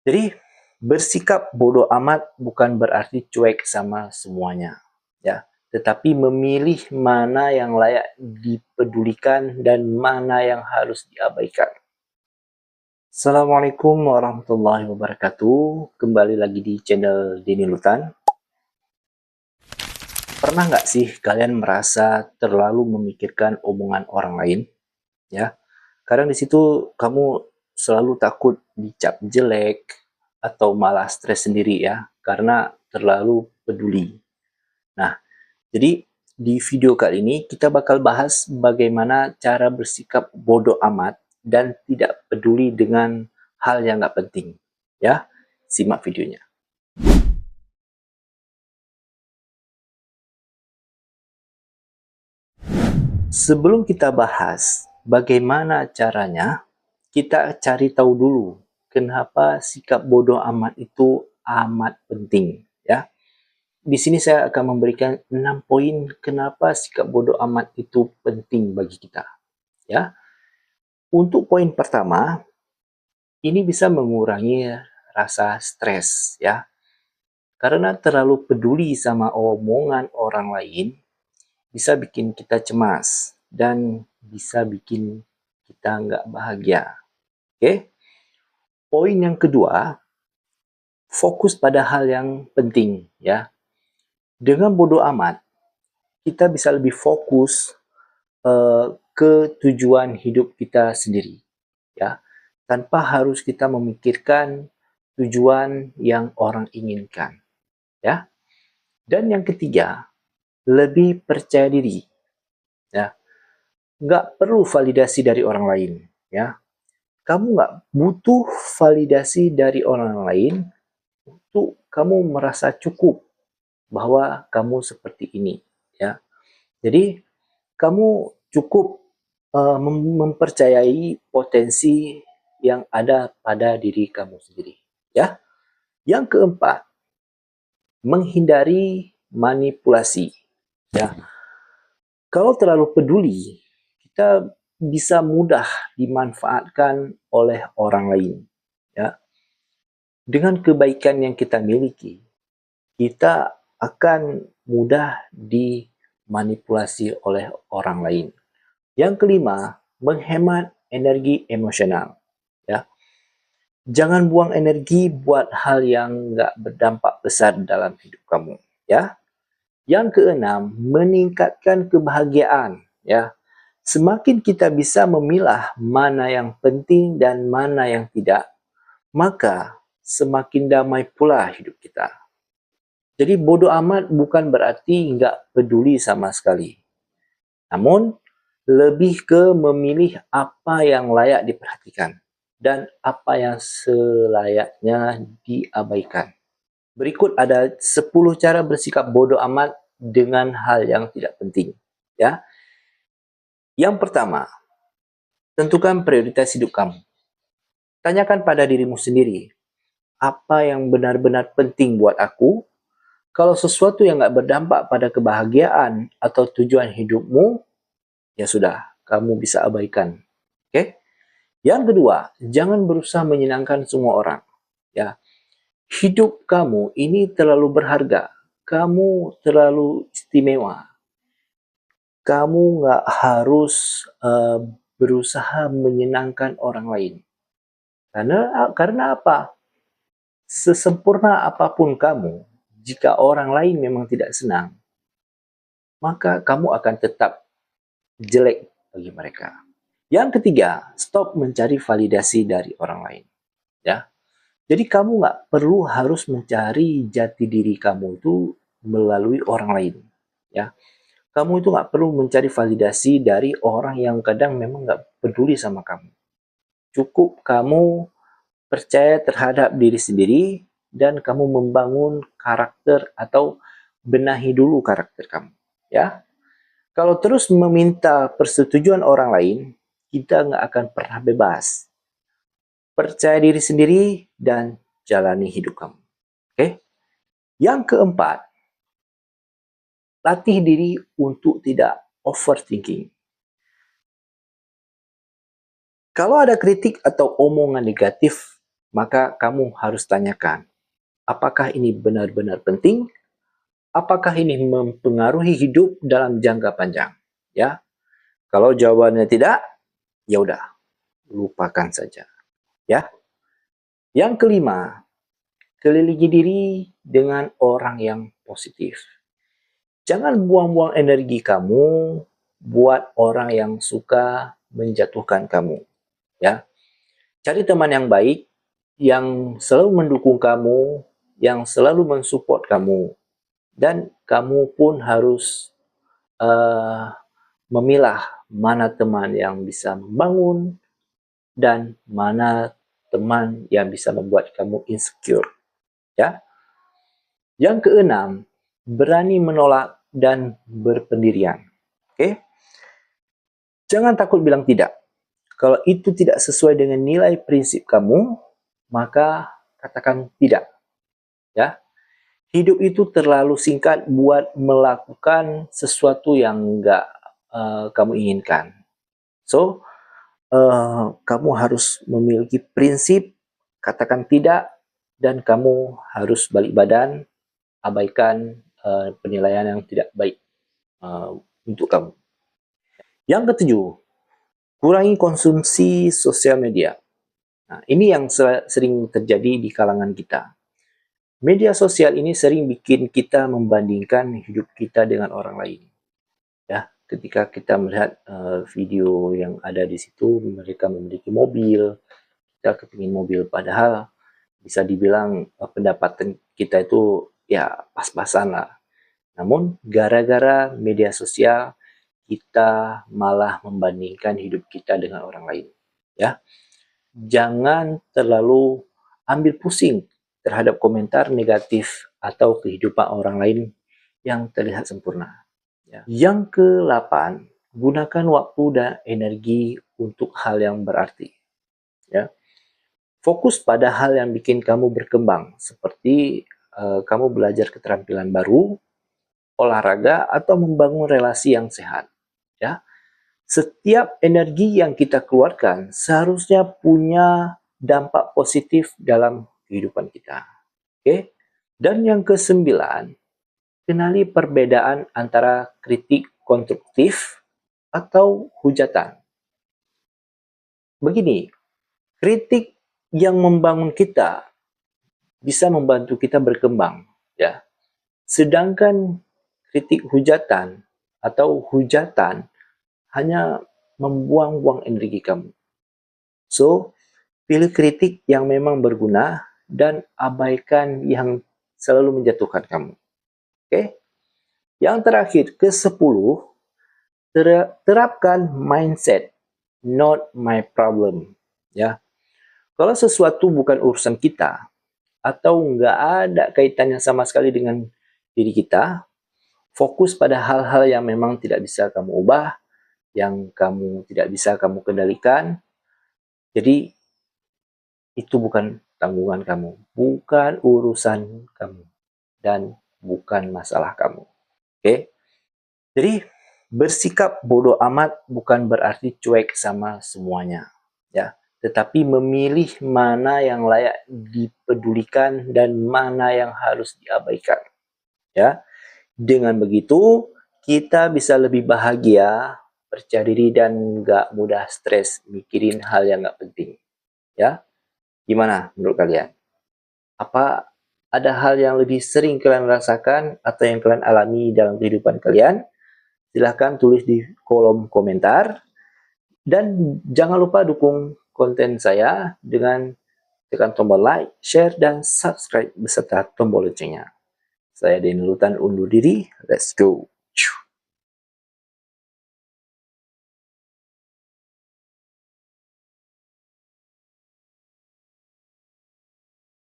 Jadi bersikap bodoh amat bukan berarti cuek sama semuanya, ya. Tetapi memilih mana yang layak dipedulikan dan mana yang harus diabaikan. Assalamualaikum warahmatullahi wabarakatuh. Kembali lagi di channel Denny Lutan. Pernah nggak sih kalian merasa terlalu memikirkan omongan orang lain? Ya, kadang di situ kamu selalu takut dicap jelek atau malah stres sendiri ya, karena terlalu peduli. Nah, jadi di video kali ini kita bakal bahas bagaimana cara bersikap bodoh amat dan tidak peduli dengan hal yang nggak penting. Ya, simak videonya. Sebelum kita bahas bagaimana caranya, kita cari tahu dulu kenapa sikap bodoh amat itu amat penting, ya. Di sini saya akan memberikan 6 poin kenapa sikap bodoh amat itu penting bagi kita, ya. Untuk poin pertama, ini bisa mengurangi rasa stres, ya. Karena terlalu peduli sama omongan orang lain bisa bikin kita cemas dan bisa bikin kita nggak bahagia. Oke? Poin yang kedua, fokus pada hal yang penting, ya. Dengan bodoh amat, kita bisa lebih fokus ke tujuan hidup kita sendiri, ya. Tanpa harus kita memikirkan tujuan yang orang inginkan, ya. Dan yang ketiga, lebih percaya diri, ya. Nggak perlu validasi dari orang lain, ya. Kamu nggak butuh validasi dari orang lain untuk kamu merasa cukup bahwa kamu seperti ini, ya. Jadi kamu cukup mempercayai potensi yang ada pada diri kamu sendiri, ya. Yang keempat, menghindari manipulasi, ya. Kalau terlalu peduli, kita bisa mudah dimanfaatkan oleh orang lain, ya. Dengan kebaikan yang kita miliki, kita akan mudah dimanipulasi oleh orang lain. Yang kelima, menghemat energi emosional, ya. Jangan buang energi buat hal yang nggak berdampak besar dalam hidup kamu, ya. Yang keenam, meningkatkan kebahagiaan, ya. Semakin kita bisa memilah mana yang penting dan mana yang tidak, maka semakin damai pula hidup kita. Jadi bodoh amat bukan berarti nggak peduli sama sekali. Namun, lebih ke memilih apa yang layak diperhatikan dan apa yang selayaknya diabaikan. Berikut ada 10 cara bersikap bodoh amat dengan hal yang tidak penting, ya. Yang pertama, tentukan prioritas hidup kamu. Tanyakan pada dirimu sendiri, apa yang benar-benar penting buat aku? Kalau sesuatu yang nggak berdampak pada kebahagiaan atau tujuan hidupmu, ya sudah, kamu bisa abaikan. Oke? Yang kedua, jangan berusaha menyenangkan semua orang. Ya, hidup kamu ini terlalu berharga. Kamu terlalu istimewa. Kamu nggak harus berusaha menyenangkan orang lain. Karena apa? Sesempurna apapun kamu, jika orang lain memang tidak senang, maka kamu akan tetap jelek bagi mereka. Yang ketiga, stop mencari validasi dari orang lain. Ya, jadi kamu nggak perlu harus mencari jati diri kamu itu melalui orang lain. Ya, kamu itu nggak perlu mencari validasi dari orang yang kadang memang nggak peduli sama kamu. Cukup kamu percaya terhadap diri sendiri dan kamu membangun karakter atau benahi dulu karakter kamu. Ya, kalau terus meminta persetujuan orang lain, kita nggak akan pernah bebas. Percaya diri sendiri dan jalani hidup kamu. Oke? Yang keempat, latih diri untuk tidak overthinking. Kalau ada kritik atau omongan negatif maka kamu harus tanyakan, apakah ini benar-benar penting? Apakah ini mempengaruhi hidup dalam jangka panjang? Ya, kalau jawabannya tidak, ya udah, lupakan saja. Ya. Yang kelima, kelilingi diri dengan orang yang positif. Jangan buang-buang energi kamu buat orang yang suka menjatuhkan kamu. Ya, cari teman yang baik, yang selalu mendukung kamu, yang selalu mensupport kamu, dan kamu pun harus memilah mana teman yang bisa membangun dan mana teman yang bisa membuat kamu insecure. Ya. Yang keenam, berani menolak dan berpendirian. Oke? Jangan takut bilang tidak. Kalau itu tidak sesuai dengan nilai prinsip kamu, maka katakan tidak. Ya. Hidup itu terlalu singkat buat melakukan sesuatu yang enggak kamu inginkan. So, kamu harus memiliki prinsip, katakan tidak, dan kamu harus balik badan, abaikan penilaian yang tidak baik untuk kamu. Yang ketujuh, kurangi konsumsi sosial media. Nah, ini yang sering terjadi di kalangan kita. Media sosial ini sering bikin kita membandingkan hidup kita dengan orang lain. Ya, ketika kita melihat video yang ada di situ, mereka memiliki mobil, kita kepingin mobil, padahal bisa dibilang pendapatan kita itu ya pas-pasan lah. Namun gara-gara media sosial kita malah membandingkan hidup kita dengan orang lain. Ya, jangan terlalu ambil pusing terhadap komentar negatif atau kehidupan orang lain yang terlihat sempurna. Ya. Yang ke-8, gunakan waktu dan energi untuk hal yang berarti. Ya. Fokus pada hal yang bikin kamu berkembang, seperti kamu belajar keterampilan baru, olahraga, atau membangun relasi yang sehat. Ya. Setiap energi yang kita keluarkan seharusnya punya dampak positif dalam kehidupan kita. Oke? Dan yang ke-9, kenali perbedaan antara kritik konstruktif atau hujatan. Begini, kritik yang membangun kita bisa membantu kita berkembang, ya. Sedangkan kritik hujatan atau hujatan hanya membuang-buang energi kamu. So, pilih kritik yang memang berguna dan abaikan yang selalu menjatuhkan kamu. Oke? Yang terakhir, ke-10, terapkan mindset not my problem. Ya, kalau sesuatu bukan urusan kita atau nggak ada kaitannya sama sekali dengan diri kita, fokus pada hal-hal yang memang tidak bisa kamu ubah, yang kamu tidak bisa kamu kendalikan. Jadi itu bukan tanggungan kamu, bukan urusan kamu, dan bukan masalah kamu. Oke? Jadi bersikap bodoh amat bukan berarti cuek sama semuanya, ya. Tetapi memilih mana yang layak dipedulikan dan mana yang harus diabaikan, ya. Dengan begitu kita bisa lebih bahagia, percaya diri, dan nggak mudah stres mikirin hal yang nggak penting, ya. Gimana menurut kalian? Apa ada hal yang lebih sering kalian rasakan atau yang kalian alami dalam kehidupan kalian? Silahkan tulis di kolom komentar. Dan jangan lupa dukung konten saya dengan tekan tombol like, share, dan subscribe beserta tombol loncengnya. Saya Denny Lutan undur diri. Let's go.